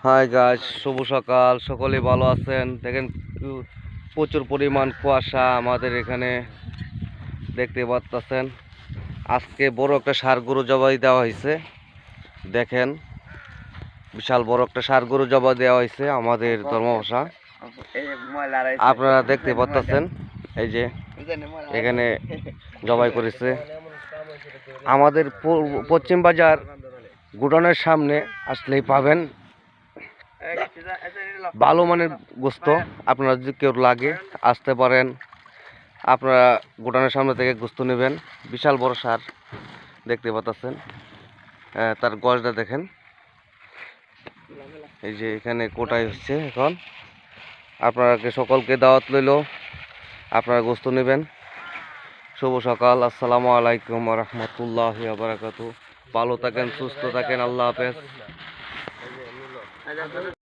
Hi guys, শুভ সকাল। সকলে ভালো আছেন? দেখেন প্রচুর পরিমাণ কুয়াশা আমাদের এখানে দেখতে পাচ্ছেন। আজকে বড় একটা ষাঁড় গরু জবাই দেওয়া হয়েছে। দেখেন, বিশাল বড় একটা ষাঁড় গরু জবাই দেওয়া হয়েছে আমাদের ধর্মভাষা। আপনারা দেখতে পাচ্ছেন, এই যে এখানে জবাই করেছে। আমাদের পশ্চিম বাজার গুডাউনের সামনে আসলেই পাবেন ভালো মানের গোস্ত। আপনারা যদি কেউ লাগে আসতে পারেন, আপনারা গুডাউনের সামনে থেকে গোস্ত নেবেন। বিশাল বড় ষাঁড় দেখতে পাচ্ছেন, তার গজটা দেখেন। এই যে এখানে কোটাই হচ্ছে এখন। আপনাকে সকলকে দাওয়াত লইল, আপনারা গোস্ত নেবেন। শুভ সকাল, আসসালামু আলাইকুম ওয়া রাহমাতুল্লাহি ওয়া বারাকাতুহু। ভালো থাকেন, সুস্থ থাকেন, আল্লাহ হাফেজ।